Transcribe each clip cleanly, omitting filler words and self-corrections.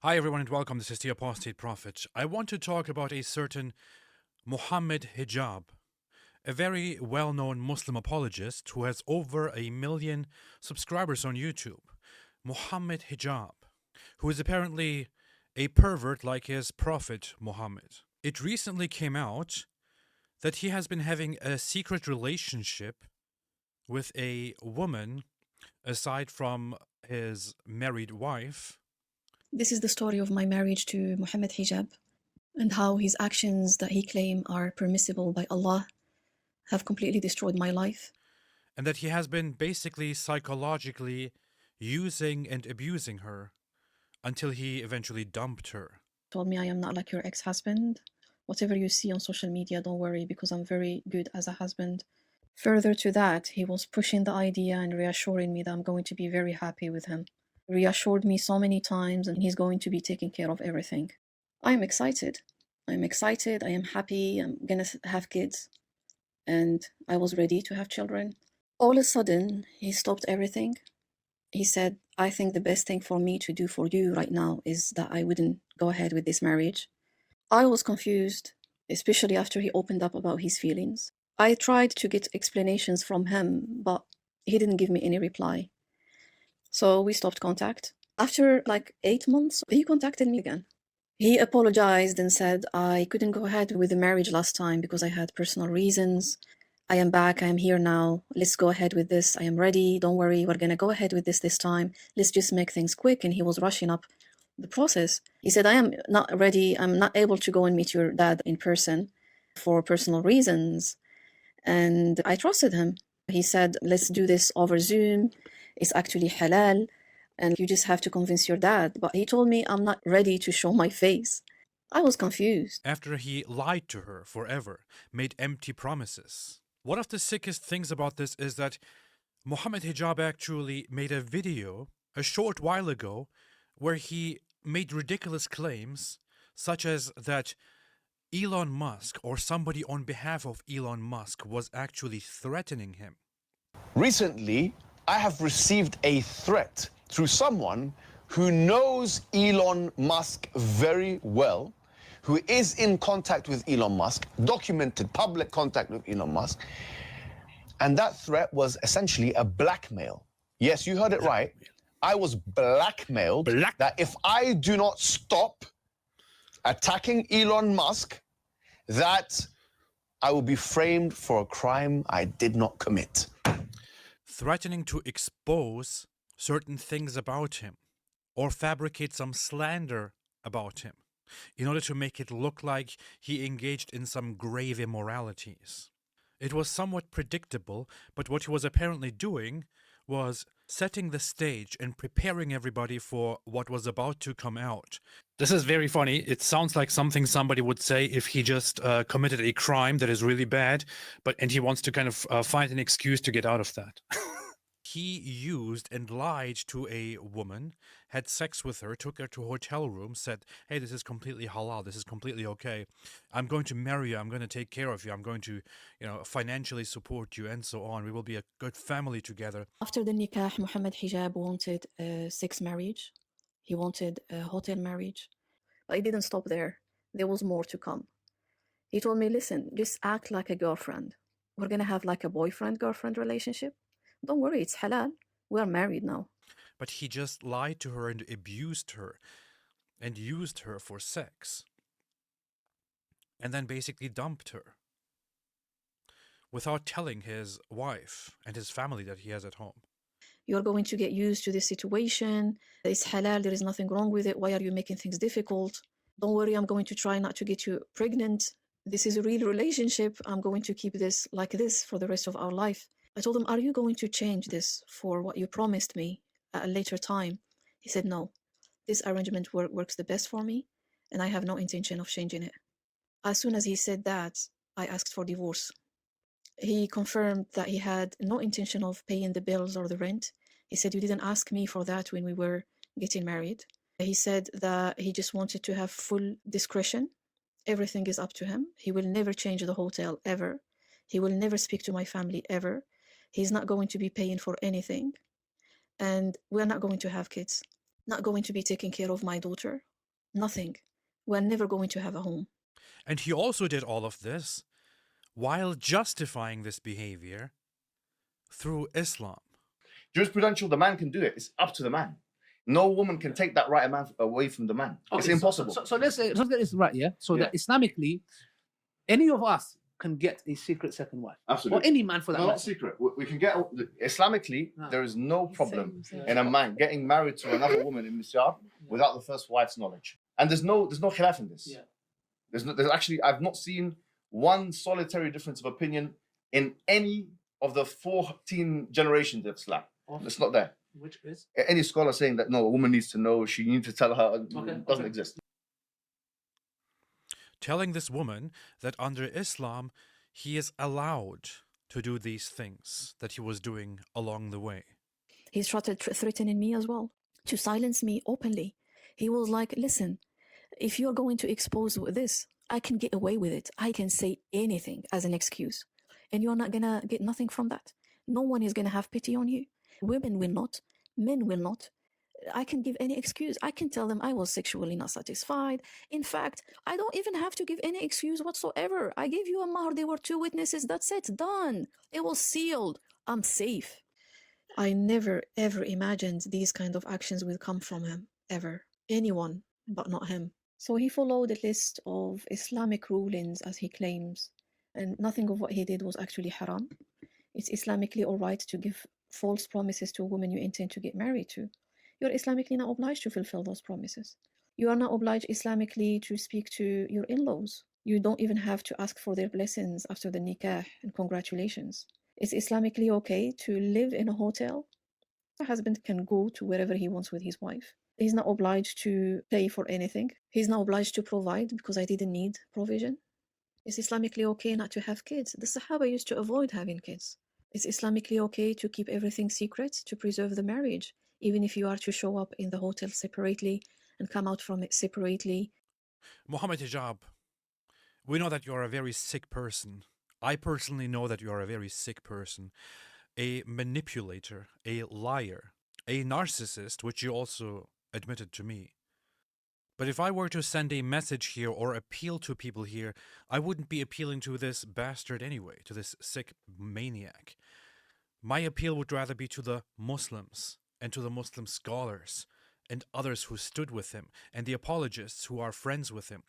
Hi, everyone, and welcome. This is the Apostate Prophet. I want to talk about a certain Mohammed Hijab, a very well known Muslim apologist who has over 1 million subscribers on YouTube. Mohammed Hijab, who is apparently a pervert like his prophet Muhammad. It recently came out that he has been having a secret relationship with a woman aside from his married wife. This is the story of my marriage to Mohammed Hijab and how his actions that he claims are permissible by Allah have completely destroyed my life. And that he has been basically psychologically using and abusing her until he eventually dumped her. Told me I am not like your ex-husband. Whatever you see on social media, don't worry because I'm very good as a husband. Further to that, he was pushing the idea and reassuring me that I'm going to be very happy with him. Reassured me so many times and he's going to be taking care of everything. I am excited. I am happy. I'm gonna have kids. And I was ready to have children. All of a sudden, he stopped everything. He said, I think the best thing for me to do for you right now is that I wouldn't go ahead with this marriage. I was confused, especially after he opened up about his feelings. I tried to get explanations from him, but he didn't give me any reply. So we stopped contact. After like 8 months, he contacted me again. He apologized and said, I couldn't go ahead with the marriage last time because I had personal reasons. I am back. I am here now. Let's go ahead with this. I am ready. Don't worry. We're going to go ahead with this time. Let's just make things quick. And he was rushing up the process. He said, I am not ready. I'm not able to go and meet your dad in person for personal reasons. And I trusted him. He said, let's do this over Zoom. It's actually halal. And you just have to convince your dad. But he told me I'm not ready to show my face. I was confused. After he lied to her forever, made empty promises. One of the sickest things about this is that Mohammed Hijab actually made a video a short while ago where he made ridiculous claims, such as that Elon Musk or somebody on behalf of Elon Musk was actually threatening him. Recently, I have received a threat through someone who knows Elon Musk very well, who is in contact with Elon Musk, documented public contact with Elon Musk. And that threat was essentially a blackmail. Yes, you heard it right. I was blackmailed that if I do not stop attacking Elon Musk, that I will be framed for a crime I did not commit. Threatening to expose certain things about him or fabricate some slander about him in order to make it look like he engaged in some grave immoralities. It was somewhat predictable, but what he was apparently doing was setting the stage and preparing everybody for what was about to come out. This is very funny. It sounds like something somebody would say if he just committed a crime that is really bad, and he wants to kind of find an excuse to get out of that. He used and lied to a woman, had sex with her, took her to a hotel room, said, hey, this is completely halal, this is completely okay. I'm going to marry you, I'm going to take care of you, I'm going to, financially support you, and so on. We will be a good family together. After the nikah, Mohammed Hijab wanted a sex marriage. He wanted a hotel marriage. But he didn't stop there. There was more to come. He told me, listen, just act like a girlfriend. We're going to have like a boyfriend-girlfriend relationship. Don't worry, it's halal. We are married now. But he just lied to her and abused her and used her for sex. And then basically dumped her without telling his wife and his family that he has at home. You're going to get used to this situation. It's halal. There is nothing wrong with it. Why are you making things difficult? Don't worry, I'm going to try not to get you pregnant. This is a real relationship. I'm going to keep this like this for the rest of our life. I told him, are you going to change this for what you promised me at a later time? He said, no, this arrangement works the best for me, and I have no intention of changing it. As soon as he said that, I asked for divorce. He confirmed that he had no intention of paying the bills or the rent. He said, you didn't ask me for that when we were getting married. He said that he just wanted to have full discretion. Everything is up to him. He will never change the hotel ever. He will never speak to my family ever. He's not going to be paying for anything. And we're not going to have kids. Not going to be taking care of my daughter Nothing. We're never going to have a home. And he also did all of this while justifying this behavior through Islam. Jurisprudential, the man can do it. It's up to the man. No woman can take that right away from the man. It's impossible. So let's get this right, yeah? So that Islamically, any of us can get a secret second wife. Absolutely. Or any man for that No, matter. not secret. We can get Islamically. There is no problem in a man getting married to another woman in Misyar without the first wife's knowledge. And there's no khilaf in this. Yeah. There's actually, I've not seen one solitary difference of opinion in any of the 14 generations of Islam. It's not there. Which is? Any scholar saying that no, a woman needs to know, she needs to tell her, doesn't exist. Telling this woman that under Islam, he is allowed to do these things that he was doing along the way. He started threatening me as well, to silence me openly. He was like, listen, if you're going to expose this, I can get away with it. I can say anything as an excuse. And you're not going to get nothing from that. No one is going to have pity on you. Women will not. Men will not. I can give any excuse. I can tell them I was sexually not satisfied. In fact, I don't even have to give any excuse whatsoever. I gave you a mahr. There were 2 witnesses. That's it. Done. It was sealed. I'm safe. I never, ever imagined these kind of actions would come from him. Ever. Anyone, but not him. So he followed a list of Islamic rulings, as he claims. And nothing of what he did was actually haram. It's Islamically all right to give false promises to a woman you intend to get married to. You're Islamically not obliged to fulfill those promises. You are not obliged Islamically to speak to your in-laws. You don't even have to ask for their blessings after the nikah and congratulations. It's Islamically okay to live in a hotel. The husband can go to wherever he wants with his wife. He's not obliged to pay for anything. He's not obliged to provide because I didn't need provision. It's Islamically okay not to have kids. The Sahaba used to avoid having kids. It's Islamically okay to keep everything secret, to preserve the marriage, even if you are to show up in the hotel separately and come out from it separately. Mohammed Hijab, we know that you're a very sick person. I personally know that you're a very sick person. A manipulator, a liar, a narcissist, which you also admitted to me. But if I were to send a message here or appeal to people here, I wouldn't be appealing to this bastard anyway, to this sick maniac. My appeal would rather be to the Muslims and to the Muslim scholars and others who stood with him and the apologists who are friends with him.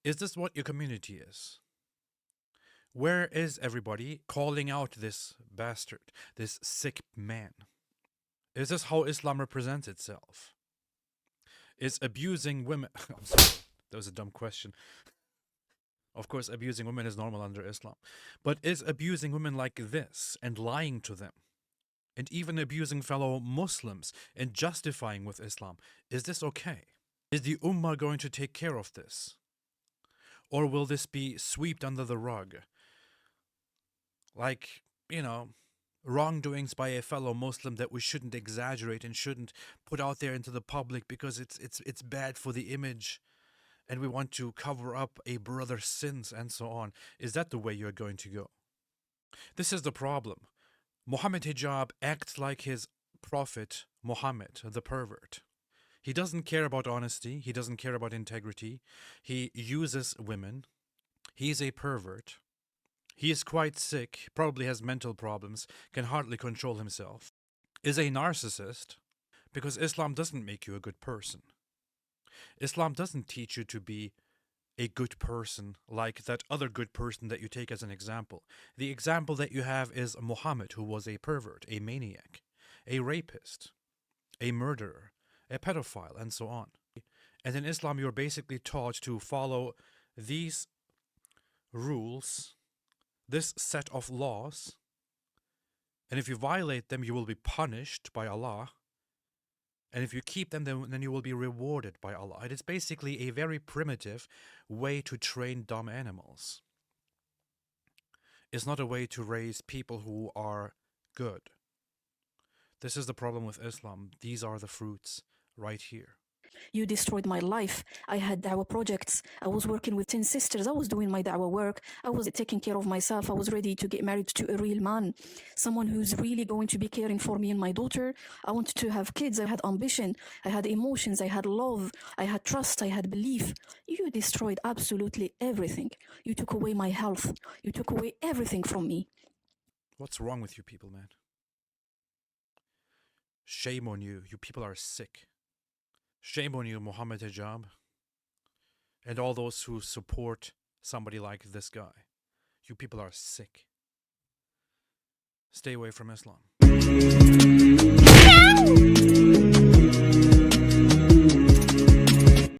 Is this what your community is? Where is everybody calling out this bastard, this sick man? Is this how Islam represents itself? Is abusing women... I'm sorry, that was a dumb question. Of course, abusing women is normal under Islam. But is abusing women like this and lying to them, and even abusing fellow Muslims and justifying with Islam, is this okay? Is the Ummah going to take care of this? Or will this be swept under the rug? Like, wrongdoings by a fellow Muslim that we shouldn't exaggerate and shouldn't put out there into the public because it's bad for the image and we want to cover up a brother's sins and so on. Is that the way you're going to go? This is the problem. Mohammed Hijab acts like his prophet Muhammad, the pervert. He doesn't care about honesty. He doesn't care about integrity. He uses women. He's a pervert. He is quite sick, probably has mental problems, can hardly control himself, is a narcissist, because Islam doesn't make you a good person. Islam doesn't teach you to be a good person like that other good person that you take as an example. The example that you have is Muhammad, who was a pervert, a maniac, a rapist, a murderer, a pedophile, and so on. And in Islam, you're basically taught to follow these rules, this set of laws, and if you violate them, you will be punished by Allah, and if you keep them, then you will be rewarded by Allah. It is basically a very primitive way to train dumb animals. It's not a way to raise people who are good. This is the problem with Islam. These are the fruits right here. You destroyed my life. I had da'wah projects. I was working with 10 sisters. I was doing my da'wah work. I was taking care of myself. I was ready to get married to a real man, someone who's really going to be caring for me and my daughter. I wanted to have kids. I had ambition. I had emotions. I had love. I had trust. I had belief. You destroyed absolutely everything. You took away my health. You took away everything from me. What's wrong with you people, man? Shame on you. You people are sick. Shame on you, Mohammed Hijab. And all those who support somebody like this guy. You people are sick. Stay away from Islam.